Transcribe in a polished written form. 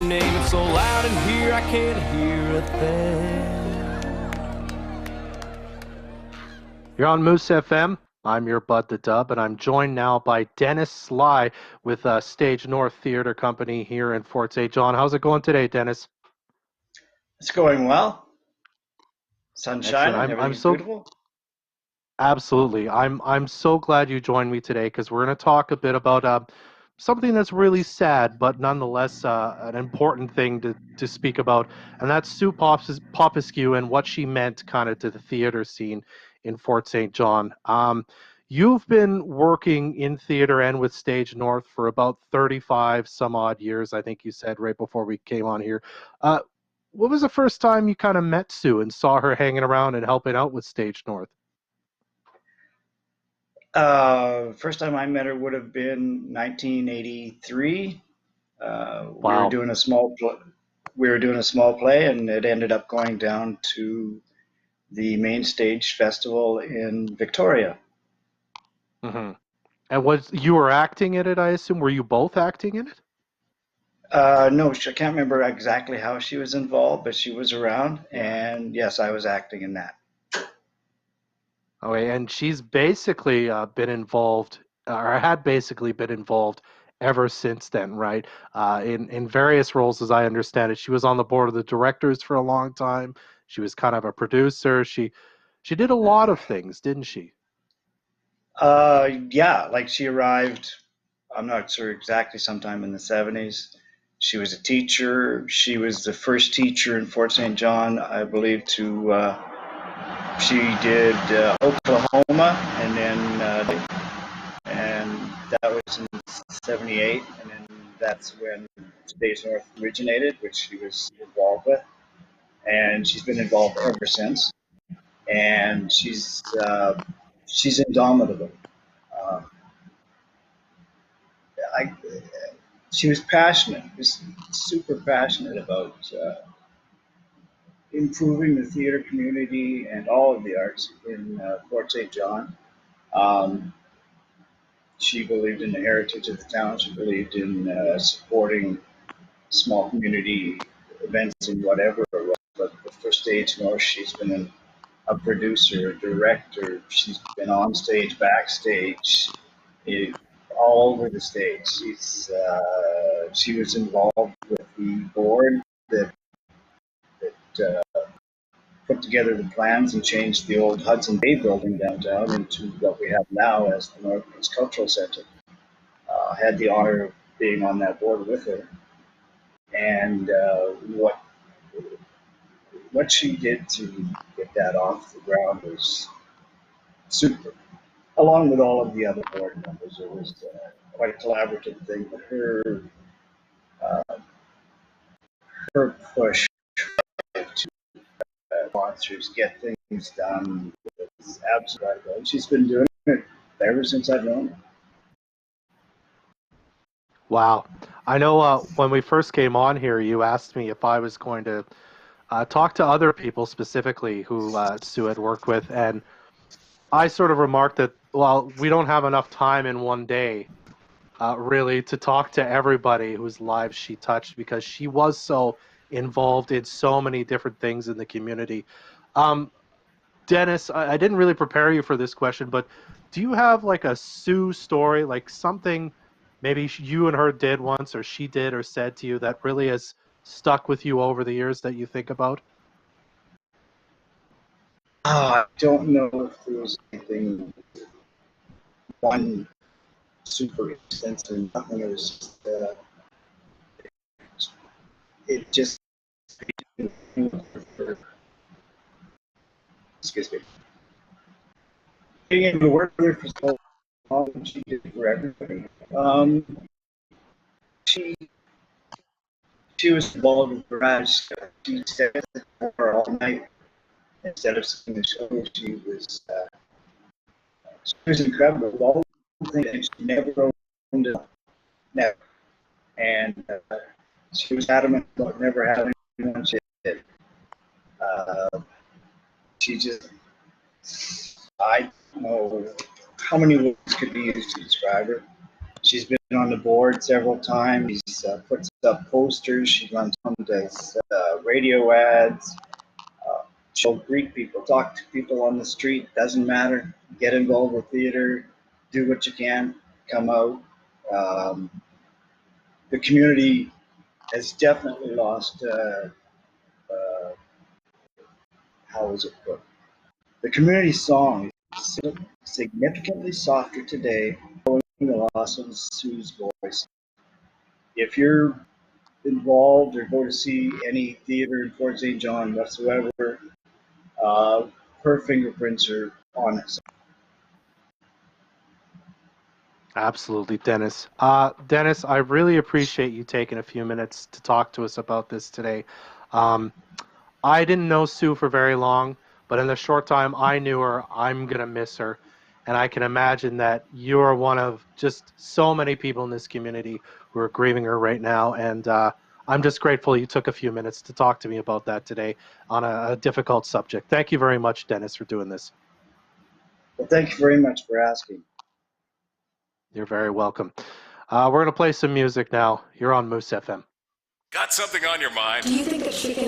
name. It's so loud in here I can't hear a thing. You're on Moose FM. I'm your Bud the Dub, and I'm joined now by Dennis Szalai with Stage North Theatre Company here in Fort St. John. How's it going today, Dennis? It's going well. Sun Excellent. shining, everything's beautiful. Absolutely. I'm so glad you joined me today because we're going to talk a bit about something that's really sad, but nonetheless an important thing to speak about, and that's Sue Popesku and what she meant kind of to the theater scene in Fort St. John. You've been working in theater and with Stage North for about 35 some odd years, I think you said right before we came on here. What was the first time you kind of met Sue and saw her hanging around and helping out with Stage North? First time I met her would have been 1983. Wow. We were doing a small play, and it ended up going down to the main stage festival in Victoria. Mm-hmm. And you were acting in it, I assume? Were you both acting in it? No, I can't remember exactly how she was involved, but she was around, and yes, I was acting in that. Okay, and she's basically been involved, or had basically been involved ever since then, right? In various roles, as I understand it. She was on the board of the directors for a long time. She was kind of a producer. She did a lot of things, didn't she? Yeah, like she arrived, I'm not sure exactly, sometime in the 70s. She was a teacher. She was the first teacher in Fort St. John, I believe, she did Oklahoma, and then and that was in 78, and then that's when Stage North originated, which she was involved with, and she's been involved ever since. And she's indomitable. Uh, I, she was passionate, was super passionate about improving the theater community and all of the arts in Fort St. John. Um, she believed in the heritage of the town. She believed in supporting small community events and whatever it was. But for Stage North, she's been a producer, a director. She's been on stage, backstage, all over the stage. She was involved with the board that put together the plans and changed the old Hudson Bay building downtown into what we have now as the Northeast Cultural Center. I had the honor of being on that board with her, and what she did to get that off the ground was super. Along with all of the other board members, it was quite a collaborative thing. But her push to sponsors get things done is absolutely right. She's been doing it ever since I've known her. Wow. I know when we first came on here, you asked me if I was going to talk to other people specifically who Sue had worked with, and I sort of remarked that, well, we don't have enough time in one day, really, to talk to everybody whose lives she touched because she was so involved in so many different things in the community. Um, Dennis, I didn't really prepare you for this question, but do you have like a Sue story, like something maybe you and her did once, or she did or said to you that really has stuck with you over the years that you think about? I don't know if there was anything, one super instance or nothing. It was just, it just, excuse me, being able to work with her for so long, and she did for everybody. She she was involved with garage. She stayed at the bar all night instead of seeing the show. She was incredible. The whole thing, she never owned it, never. And she was adamant about never having anyone she did. Uh, she just, I don't know how many words could be used to describe her. She's been on the board several times. She puts up posters. She runs does radio ads. She'll greet people, talk to people on the street. Doesn't matter. Get involved with theater. Do what you can. Come out. Um, the community has definitely lost. How is it put? The community song is significantly softer today, following the loss of Sue's voice. If you're involved or go to see any theater in Fort St. John whatsoever, her fingerprints are on it. Absolutely, Dennis. Dennis, I really appreciate you taking a few minutes to talk to us about this today. Um, I didn't know Sue for very long, but in the short time I knew her, I'm going to miss her. And I can imagine that you are one of just so many people in this community who are grieving her right now. And I'm just grateful you took a few minutes to talk to me about that today on a difficult subject. Thank you very much, Dennis, for doing this. Well, thank you very much for asking. You're very welcome. We're going to play some music now. You're on Moose FM. Got something on your mind? Do you think that she can